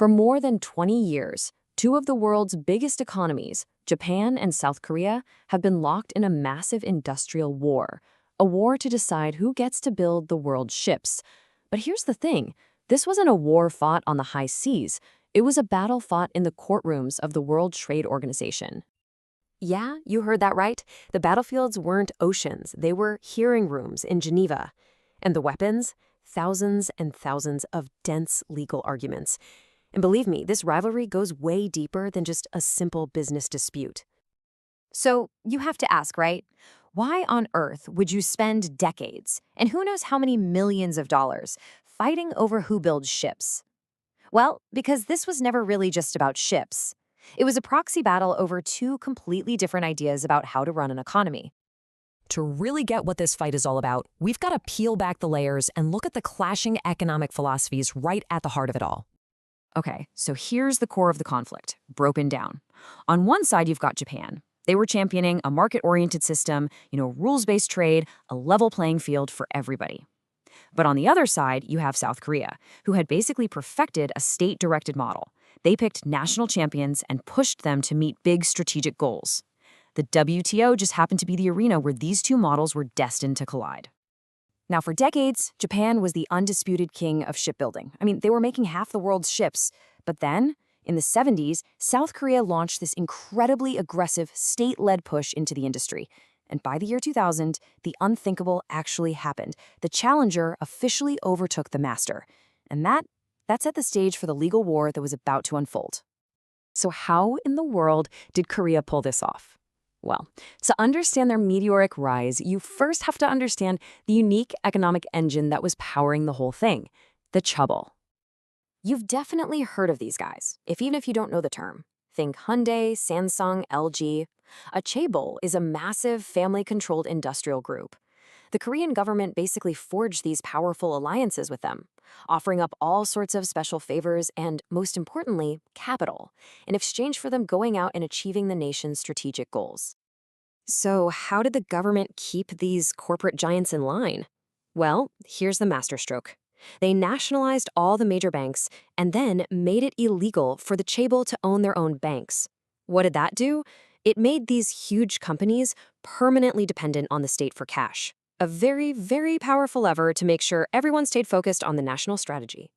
For more than 20 years, two of the world's biggest economies, Japan and South Korea, have been locked in a massive industrial war, a war to decide who gets to build the world's ships. But here's the thing, this wasn't a war fought on the high seas, it was a battle fought in the courtrooms of the World Trade Organization. Yeah, you heard that right. The battlefields weren't oceans, they were hearing rooms in Geneva. And the weapons? Thousands and thousands of dense legal arguments. And believe me, this rivalry goes way deeper than just a simple business dispute. So you have to ask, right? Why on earth would you spend decades, and who knows how many millions of dollars, fighting over who builds ships? Well, because this was never really just about ships. It was a proxy battle over two completely different ideas about how to run an economy. To really get what this fight is all about, we've got to peel back the layers and look at the clashing economic philosophies right at the heart of it all. Okay, so here's the core of the conflict, broken down. On one side, you've got Japan. They were championing a market-oriented system, rules-based trade, a level playing field for everybody. But on the other side, you have South Korea, who had basically perfected a state-directed model. They picked national champions and pushed them to meet big strategic goals. The WTO just happened to be the arena where these two models were destined to collide. Now, for decades, Japan was the undisputed king of shipbuilding. They were making half the world's ships. But then, in the 70s, South Korea launched this incredibly aggressive, state-led push into the industry. And by the year 2000, the unthinkable actually happened. The challenger officially overtook the master. And that set the stage for the legal war that was about to unfold. So how in the world did Korea pull this off? Well, to understand their meteoric rise, you first have to understand the unique economic engine that was powering the whole thing, the chaebol. You've definitely heard of these guys, even if you don't know the term. Think Hyundai, Samsung, LG. A chaebol is a massive family-controlled industrial group. The Korean government basically forged these powerful alliances with them, offering up all sorts of special favors and, most importantly, capital, in exchange for them going out and achieving the nation's strategic goals. So how did the government keep these corporate giants in line? Well, here's the masterstroke. They nationalized all the major banks and then made it illegal for the chaebol to own their own banks. What did that do? It made these huge companies permanently dependent on the state for cash. A very, very powerful lever to make sure everyone stayed focused on the national strategy.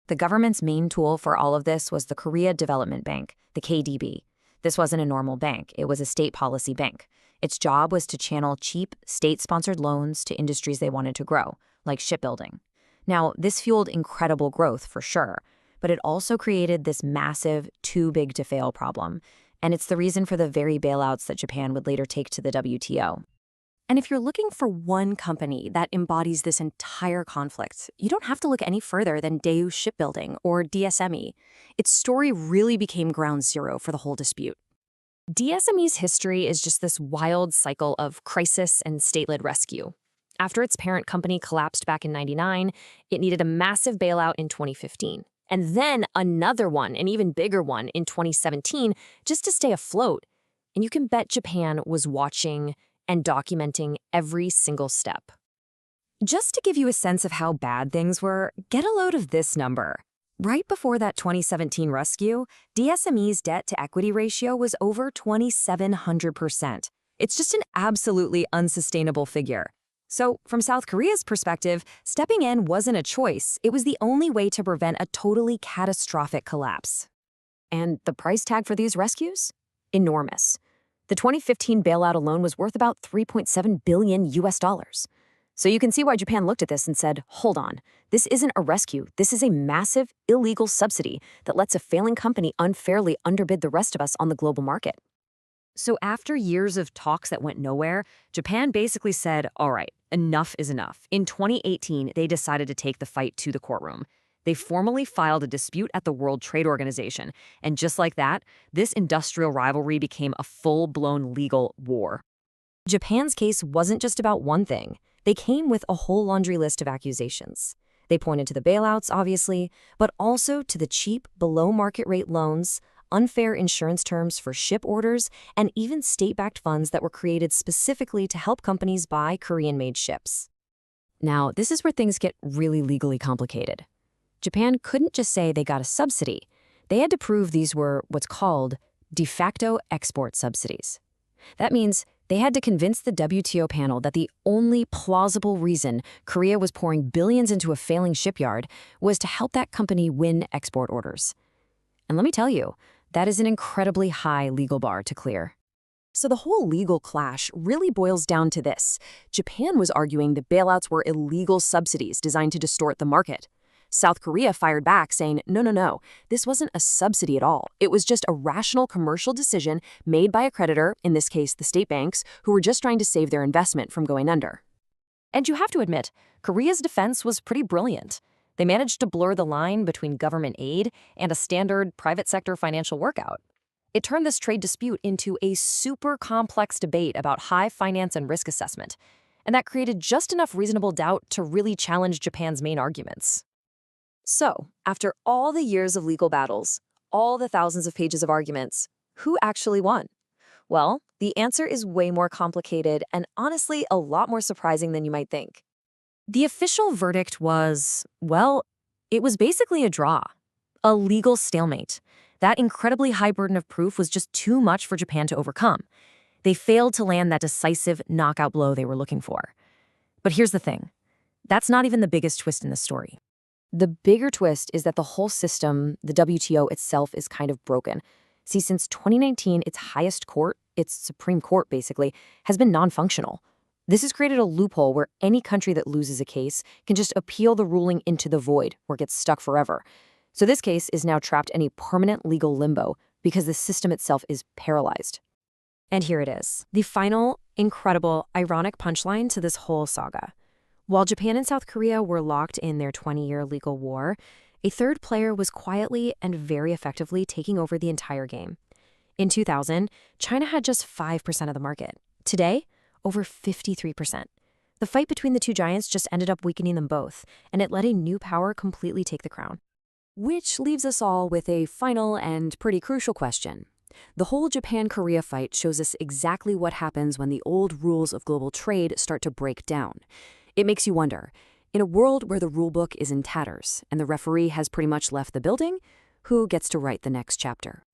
The government's main tool for all of this was the Korea Development Bank, the KDB. This wasn't a normal bank, it was a state policy bank. Its job was to channel cheap, state-sponsored loans to industries they wanted to grow, like shipbuilding. Now, this fueled incredible growth for sure, but it also created this massive, too-big-to-fail problem. And it's the reason for the very bailouts that Japan would later take to the WTO. And if you're looking for one company that embodies this entire conflict, you don't have to look any further than Daewoo Shipbuilding or DSME. Its story really became ground zero for the whole dispute. DSME's history is just this wild cycle of crisis and state-led rescue. After its parent company collapsed back in '99, it needed a massive bailout in 2015. And then another one, an even bigger one, in 2017, just to stay afloat. And you can bet Japan was watching and documenting every single step. Just to give you a sense of how bad things were, get a load of this number. Right before that 2017 rescue, DSME's debt-to-equity ratio was over 2,700%. It's just an absolutely unsustainable figure. So, from South Korea's perspective, stepping in wasn't a choice. It was the only way to prevent a totally catastrophic collapse. And the price tag for these rescues? Enormous. The 2015 bailout alone was worth about $3.7 billion. So you can see why Japan looked at this and said, hold on, this isn't a rescue, this is a massive, illegal subsidy that lets a failing company unfairly underbid the rest of us on the global market. So after years of talks that went nowhere, Japan basically said, all right, enough is enough. In 2018, they decided to take the fight to the courtroom. They formally filed a dispute at the World Trade Organization, and just like that, this industrial rivalry became a full-blown legal war. Japan's case wasn't just about one thing. They came with a whole laundry list of accusations. They pointed to the bailouts, obviously, but also to the cheap, below-market rate loans, unfair insurance terms for ship orders, and even state-backed funds that were created specifically to help companies buy Korean-made ships. Now, this is where things get really legally complicated. Japan couldn't just say they got a subsidy. They had to prove these were what's called de facto export subsidies. That means they had to convince the WTO panel that the only plausible reason Korea was pouring billions into a failing shipyard was to help that company win export orders. And let me tell you, that is an incredibly high legal bar to clear. So the whole legal clash really boils down to this. Japan was arguing the bailouts were illegal subsidies designed to distort the market. South Korea fired back saying, no, this wasn't a subsidy at all. It was just a rational commercial decision made by a creditor, in this case the state banks, who were just trying to save their investment from going under. And you have to admit, Korea's defense was pretty brilliant. They managed to blur the line between government aid and a standard private sector financial workout. It turned this trade dispute into a super complex debate about high finance and risk assessment, and that created just enough reasonable doubt to really challenge Japan's main arguments. So, after all the years of legal battles, all the thousands of pages of arguments, who actually won? Well, the answer is way more complicated and honestly a lot more surprising than you might think. The official verdict was, well, it was basically a draw, a legal stalemate. That incredibly high burden of proof was just too much for Japan to overcome. They failed to land that decisive knockout blow they were looking for. But here's the thing. That's not even the biggest twist in the story. The bigger twist is that the whole system, the WTO itself, is kind of broken. See, since 2019, its highest court, its Supreme Court basically, has been non-functional. This has created a loophole where any country that loses a case can just appeal the ruling into the void or get stuck forever. So this case is now trapped in a permanent legal limbo because the system itself is paralyzed. And here it is, the final, incredible, ironic punchline to this whole saga. While Japan and South Korea were locked in their 20-year legal war, a third player was quietly and very effectively taking over the entire game. In 2000, China had just 5% of the market. Today, over 53%. The fight between the two giants just ended up weakening them both, and it let a new power completely take the crown. Which leaves us all with a final and pretty crucial question. The whole Japan-Korea fight shows us exactly what happens when the old rules of global trade start to break down. It makes you wonder, in a world where the rulebook is in tatters and the referee has pretty much left the building, who gets to write the next chapter?